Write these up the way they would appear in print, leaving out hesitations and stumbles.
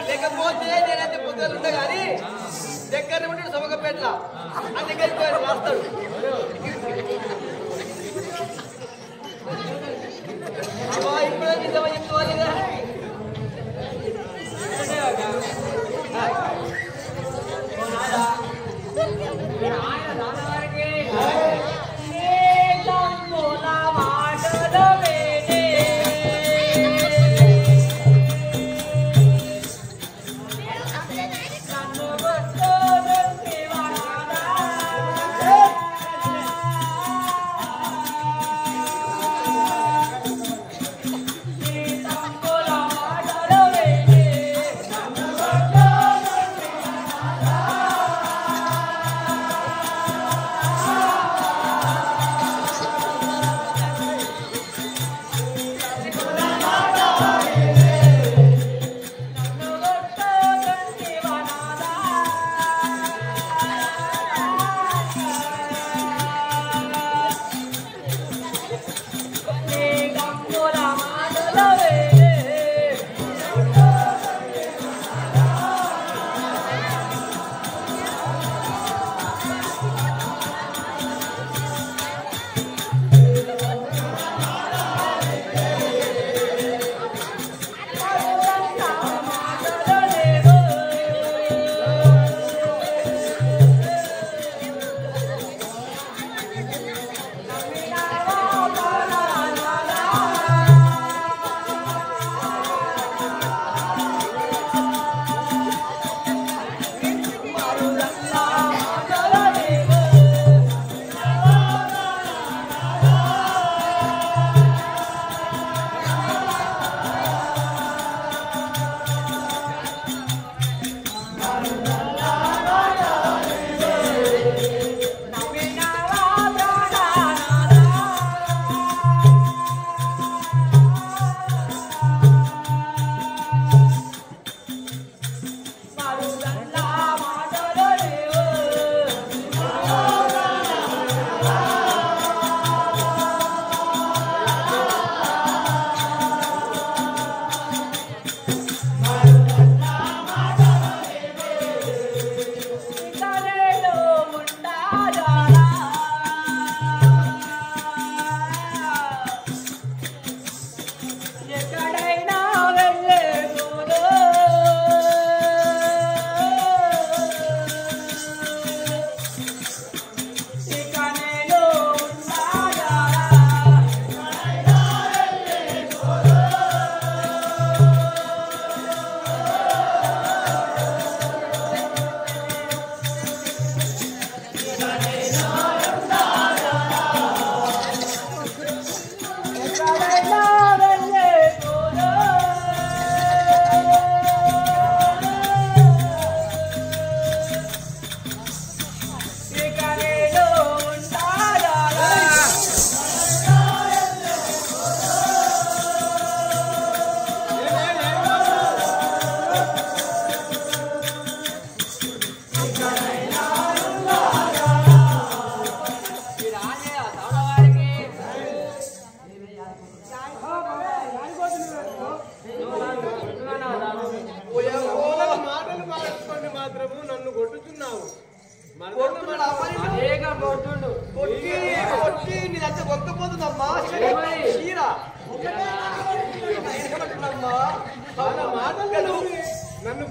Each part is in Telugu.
లేకపోతే నేనైతే పొద్దులు ఉంటా కానీ దగ్గర ఉంటే సొమకపేట్ల ఆ దగ్గరికి రాస్తాడు. ఇప్పుడు నిజమా చెప్పుకోవాలిగా Hola. మాత్రము నన్ను కొట్టుతున్నావు. కొట్టి నీదంతా ఒక్కపోతుందమ్మా చీరా నన్ను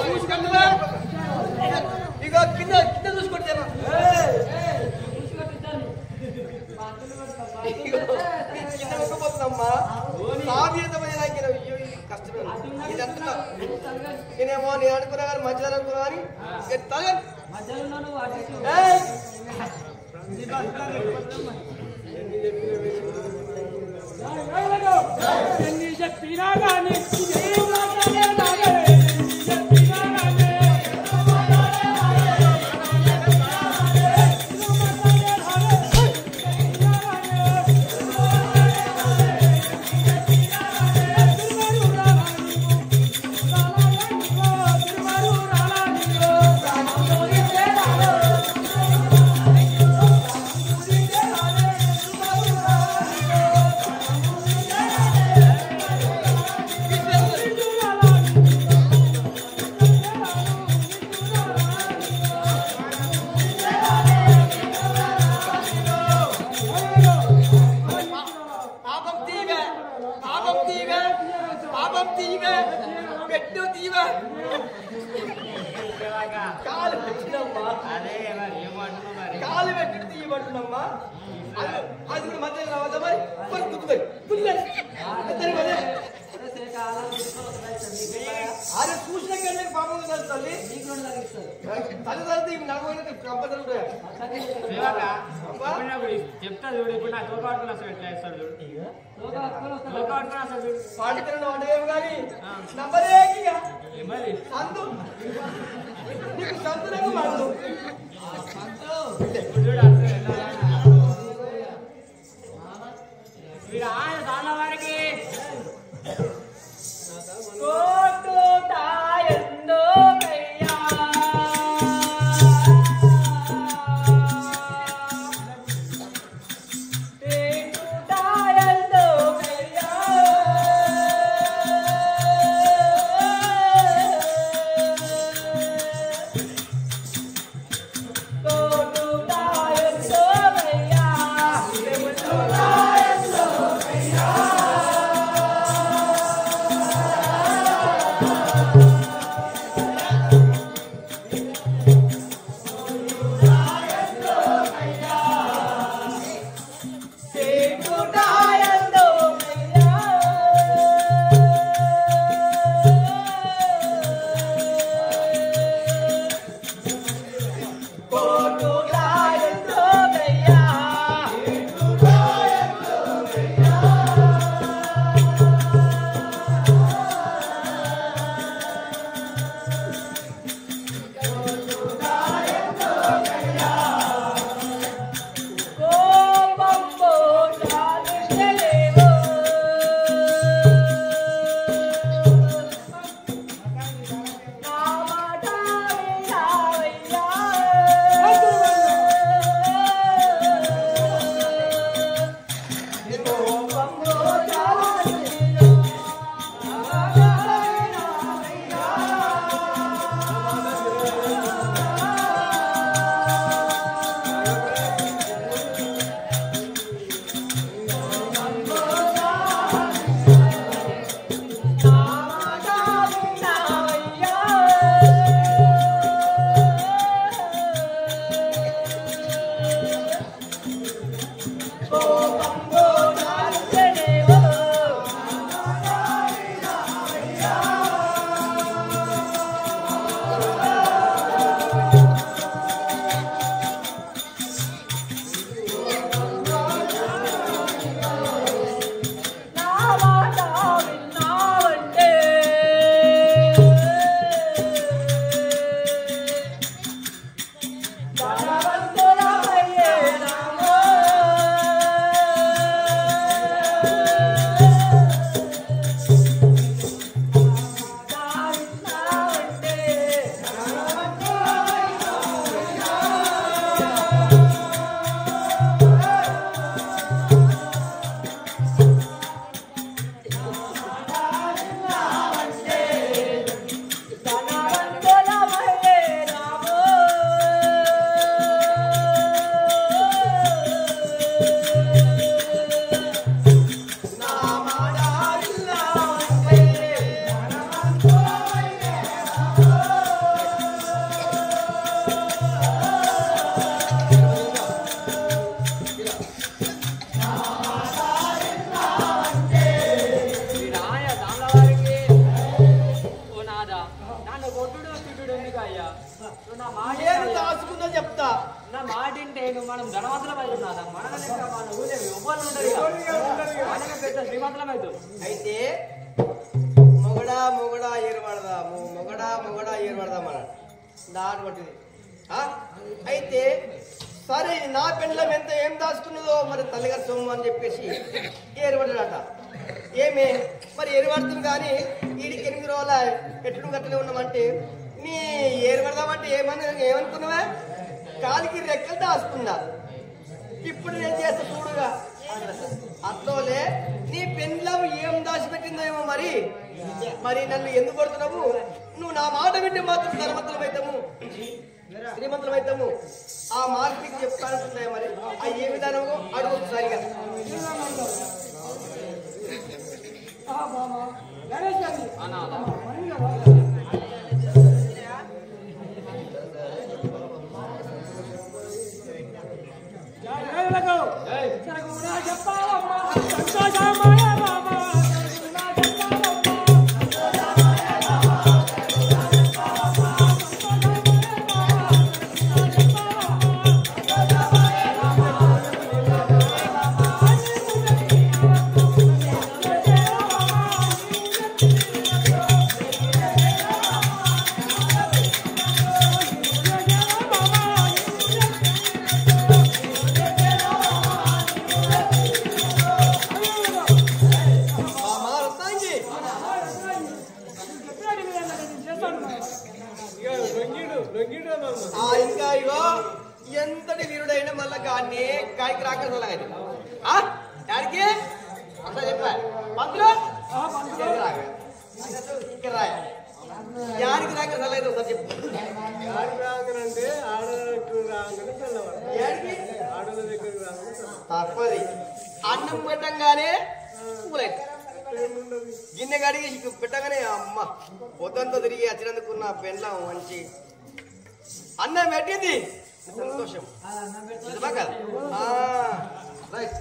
చూసుకుంటున్నా ఇక కింద కింద చూసుకుంటాను కింద ఒక్కపోతుందమ్మా సాధ్యతమైన కష్టమే ఇదంతా నేనేమో నేను అనుకున్నా కానీ మధ్యలో అనుకున్నా కానీ కాలు పెట్టి తీయబడుతున్నమ్మా అది కూడా మధ్య రావద్దా మరి అరే చూసిన కంటే పాపం కాదు తల్లి తల్లిదండ్రులు ఇవి నడవడానికి కంపల్సరీ చెప్తా చూడు ఇప్పుడు నా తోకాడుకున్నా సార్ ఎట్లా వేస్తాడు చూడు పాటికలను వండేవి కానీ నంబరేకిగా మరి సంతు నీకు సంతులకు మాడు వీడు ఆయన చాలా వారికి నన్ను కొట్టుడు తిట్టుడు ఎందుకు అయ్యా నువ్వు నా మాట నేను దాచుకుందో చెప్తా. నా మాట వింటే నువ్వు మనం ధనవంతులం అవుతున్నా మన లెక్క మన ఊళ్ళో ఎవ్వరు ఉండరు మనకి పెద్ద శ్రీమంతులం అవుతాం. అయితే మొగడా ఏర్పడదాము మొగడా ఏర్పడదాం అన్నాడు దాని పట్టింది. అయితే సరే నా పెండ్లం ఎంత ఏం దాచుకున్నదో మరి తల్లిగారు సొమ్ము అని చెప్పేసి ఏర్పడ్డాడట. ఏమే మరి ఏర్పడుతుంది కానీ వీడికి 8 రోజుల ఎట్లు గట్లనే ఉన్నామంటే నీ ఏర్పడదామంటే ఏమనుకున్నావా కాలికి రెక్కలు దాచుకుందా. ఇప్పుడు నేను చేస్తా చూడుగా అట్లోలే నీ పెండ్లం ఏం దాచిపెట్టిందో ఏమో మరి నన్ను ఎందుకు కొడుతున్నావు? నువ్వు నా మాట వింటే మాత్రం శ్రీమంతులం అవుతాము. ఆ మార్పుకి చెప్తానంటున్నాయి మరి ఆ ఏ విధానమో అడుగు సరిగా. ఇంకా ఇగో ఎంతటి వీరుడైనా మళ్ళా కానీ కాయకి రాకసలాగది యాడికి అట్లా చెప్పా పంతులు ఇక్కడ రాయ యాడికి రాకసలేదు ఒకసారి చెప్పు. రాగనంటే ఆడలకు రాగానే తెల్లవారు యాడికి ఆడల దగ్గరికి రాగానే తప్పది. అన్నం పెట్టంగానే పూలైతే గిన్నె కడిగి పెట్టగానే అమ్మ పొద్దంతా తిరిగి వచ్చినందుకున్న పెండ్లం మంచి అన్నం పెట్టింది సంతోషం నిజమా కదా? రైట్.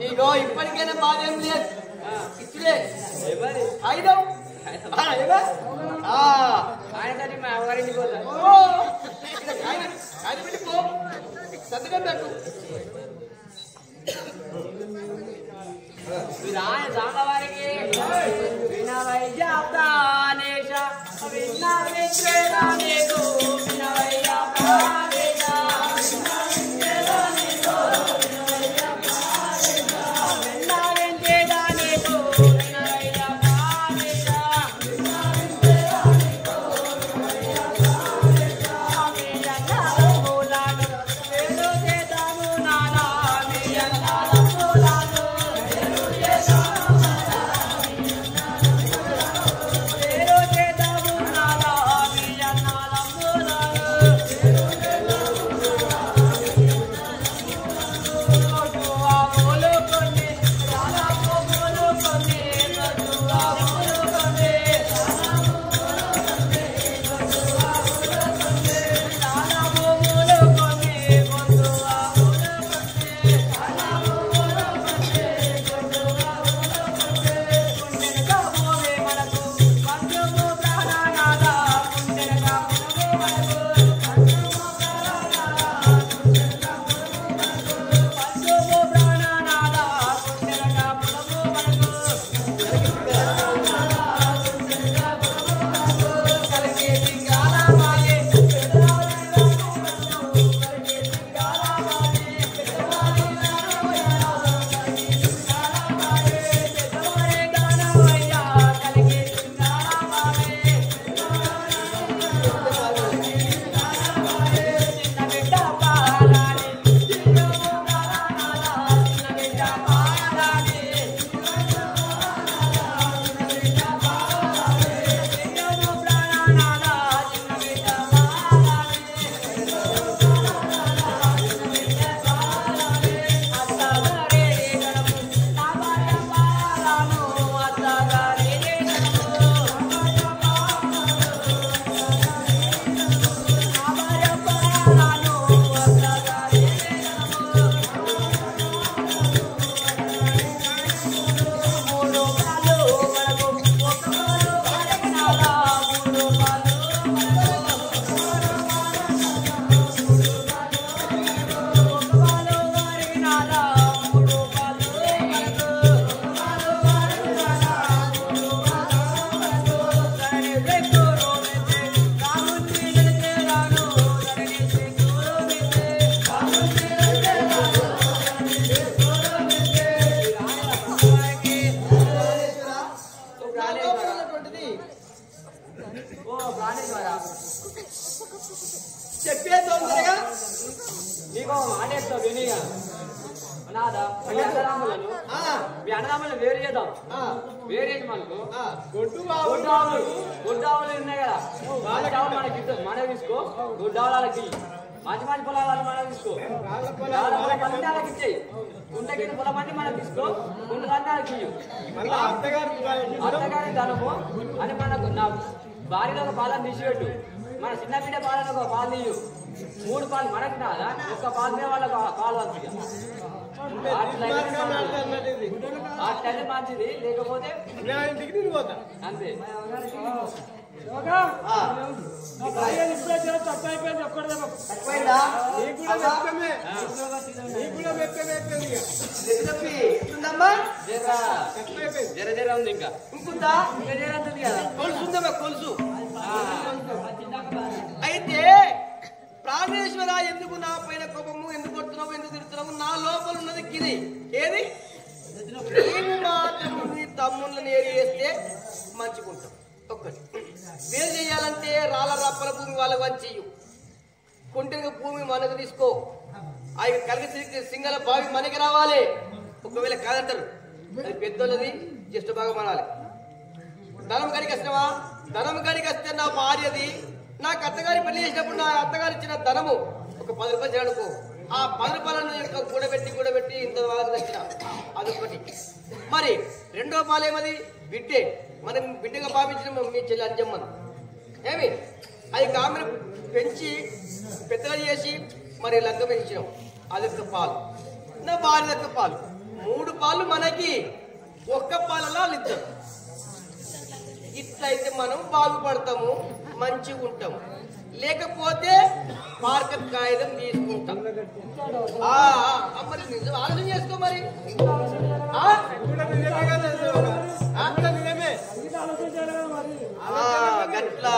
ఇగో ఇప్పటికైనా బాధ ఏం లేదు ఇచ్చులే ఐదు ఆయనతోటి మా ఎవరింటికి పోతా సంతకం పెట్టు. వినాయ సాంగవారికి వినవైజాప్తానేశ విన్నవిచ్చేదానేకు వినవైజాప్తానేశ విన్నవించేదానేకు వినవైజాప్తానేశ విజంగాలు మూలాలు వేడు చేతాము నాన్న నాదా మీ అన్నదమ్ములను ఆ, మీ అన్నదమ్ములను వేరు చేద్దాం. ఆ, వేరు చేసి మనకు ఆ. గుడ్డావులు ఉన్నాయి కదా, గుడ్డావులు మనకి మనకి తీసుకో. గుడ్డావులకి మంచి మంచి పొలాలు మనం తీసుకో. పొలాలకి ఇచ్చేయి. గుంటకి పొలమన్నీ మనం తీసుకో. గుంటలన్నీ అత్తగారి ధనము అని మనకు నా భార్యలో ఒక పాలను తీసిపెట్టు. మన చిన్న బిడ్డ పాలను ఒక పాలు తీయు. 3 పాలు మనకి కాదా, ఒక్క పాలు మీద వాళ్ళ పాలు వస్తుంది. అట్లయితే మంచిది, లేకపోతే అంతే. ఆ. తక్కువైందా? ఎదురొప్పి ఎట్లుందమ్మా? జర జర ఉంది ఇంకా ఇంకుందా? ఇంకా జర ఉంటుంది కదా. కొలుసు ఉందమ్మా, కొలుసు. అయితే ప్రాణేశ్వర, ఎందుకు నా పైన కోపము, ఎందుకు కొడుతున్నావు, ఎందుకు తిడుతున్నావు? నా లోపల ఉన్నది గిది. ఏది? నీవు మాత్రం నీ తమ్ముళ్ళని ఏరి వేస్తే మంచుకుంటాం. ఒక్కటి వేరు చేయాలంటే రాళ్ళ రప్పల భూమి వాళ్ళకి వంచియు, కుంటిన భూమి మనకు తీసుకో. ఆ కలిగి సింగల బావి మనకి రావాలి. ఒకవేళ కాదంటారు, అది పెద్దోళ్ళది, జ్యేష్ఠ భాగం అనాలి. ధనం కాడికి వస్తావా? ధనం కాడికి వస్తే నా భార్యది. నాకు అత్తగారి పెళ్లి చేసినప్పుడు నా అత్తగారు ఇచ్చిన ధనము ఒక 10 రూపాయలు చేయనుకో. ఆ 10 రూపాయలను కూడబెట్టి ఇంత వాళ్ళకి తెచ్చిన, అదొకటి. మరి రెండో పాలు ఏమది? బిడ్డే. మనం బిడ్డగా భావించిన మీ చెల్లి అంజమ్మను ఏమి అది కామెను పెంచి పెద్దగా చేసి మరి లగ్గ పెంచినాం, అదొక పాలు. నా భార్య యొక్క పాలు. 3 పాలు మనకి, ఒక్క పాలలో వాళ్ళు ఇద్దరు. ఇట్లయితే మనం బాగుపడతాము, మంచిగా ఉంటాము. లేకపోతే మార్కెట్ కాగితం తీసుకుంటాం. మరి నిజం ఆలోచన చేసుకో. మరి గట్లా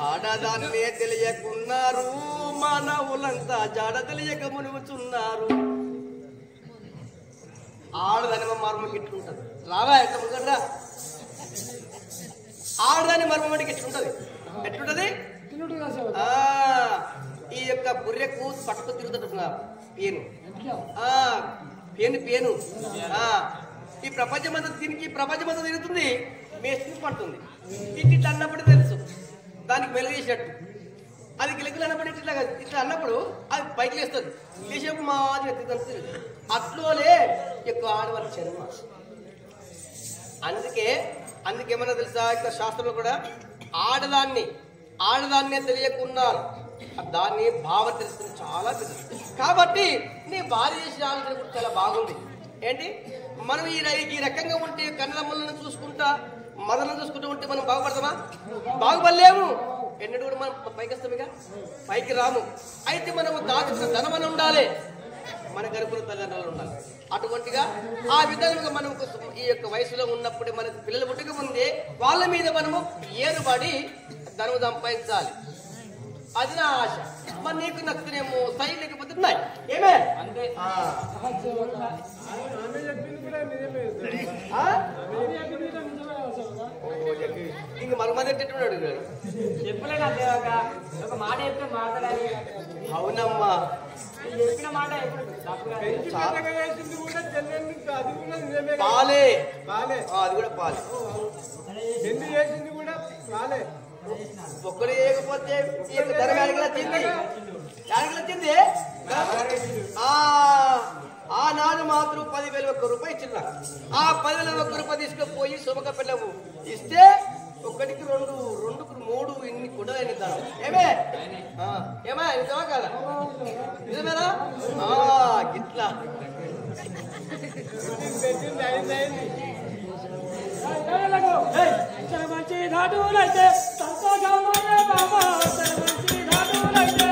ఆడదాన్నే తెలియకున్నారు, మానవులంతా జాడ తెలియక మునుగుతున్నారు. ఆడదాని మర్మం ఇట్లుంటది. రావా ఎట్లా ముందరా? ఆడదాని మర్మం అంటే ఎట్లుంటది? ఎట్లుంటది? ఈ యొక్క బుర్రెకు పట్టుకు తిరుగుతున్నారు పేను. పేను ఈ ప్రపంచమంతా దీనికి ప్రపంచమంతా తిరుగుతుంది, మేస్త్రి పడుతుంది. ఇట్లా అన్నప్పుడు తెలుసు దానికి వెలుగేసినట్టు. అది గిలకిలు అన్నప్పుడు ఇట్లా అన్నప్పుడు అది పైకి లేస్తుంది. లేచేపు మాది ఎత్తుతుంది. అట్లోనే ఎక్కువ ఆడవాళ్ళ జన్మ. అందుకేమన్నా తెలుసా, ఇక్కడ శాస్త్రంలో కూడా ఆడదాన్నే తెలియకున్నారు, దాన్ని భావం తెలుస్తుంది చాలా తెలుస్తుంది. కాబట్టి నీ భార్య చేసిన ఆలోచన కూడా చాలా బాగుంది. ఏంటి, మనం ఈ రకంగా ఉంటే కన్నదమ్ములను చూసుకుంటా మదలను చూసుకుంటూ ఉంటే మనం బాగుపడతామా? బాగుపడలేము. ఎన్నడూ కూడా మనం పైకి వస్తాం, ఇక పైకి రాము. అయితే మనము దాచుకున్న ధనమని ఉండాలి, మన గరుపుల తల్లిదండ్రులు ఉండాలి. అటువంటిగా ఆ విధంగా మనం ఈ యొక్క వయసులో ఉన్నప్పుడే మనకు పిల్లలు పుట్టక ముందే వాళ్ళ మీద మనము ఏరుబడి ధనము సంపాదించాలి. అది నా ఆశ. మరి నీకు నచ్చినేమో సై, లేకపోతే ఉన్నాయి ఏమే అంతే. ఇంక మరొకటి ఎట్టున్నాడు చెప్పలేనా ఒక మాట చెప్తే మాట్లాడాలి. అవునమ్మా, చెప్పిన మాట ఎప్పుడు పాలే. అది కూడా పాలే. చేసింది కూడా పాలే. ఒక్కడు వేయకపోతే ధనం అడిగిలొచ్చింది. ఆనాడు మాత్రం 10,000 రూపాయలు ఇచ్చిన. ఆ 10,000 రూపాయలు తీసుకుపోయి శుభక పిల్లవు ఇస్తే 1కి 2, 2కు 3 ఇన్ని కూడా ధనం. ఏమా నిజమా కదా? నిజమేనా? గిట్లా మంచి ధాతువులైతే సంతోషం బాబా, మంచి ధాతువులైతే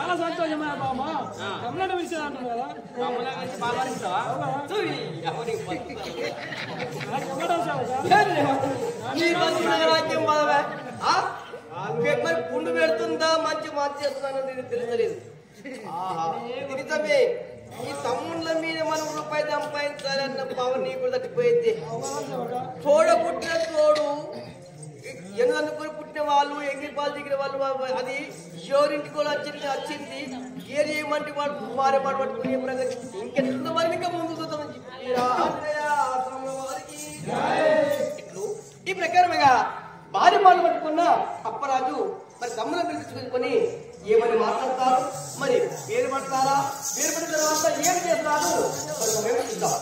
చాలా సంతోషమైన బామ్మ కమలను విషయం అంటున్నారు కదా కమలా కలిసి బాగా పేపర్ పుండు పెడుతుందా మంచి మార్చేస్తుందా తెలియలేదు. నిజమే ఈ తమ్ముళ్ళ మీద మనం రూపాయి సంపాదించాలన్న పవన్ నీకు తగ్గిపోయింది. తోడబుట్టిన తోడు ఎన్నుకొని పుట్టిన వాళ్ళు ఎంగిలి పాలు దిగిన వాళ్ళు అది ఎవరింటికి కూడా వచ్చింది ఏది ఏమంటే వాడు మారే మాట పట్టుకుని ఇంకెంత మరి ఇంకా ముందు చూద్దామని చెప్పి ఈ ప్రకారమేగా భార్య పాలు పట్టుకున్న అప్పరాజు మరి తమ్ములను పిలుచుకొని ఏమని మాట్లాడతారు, మరి పేరు పడతారా, పేరు పడిన తర్వాత ఏం చేస్తారు మరి మేము చూద్దాం.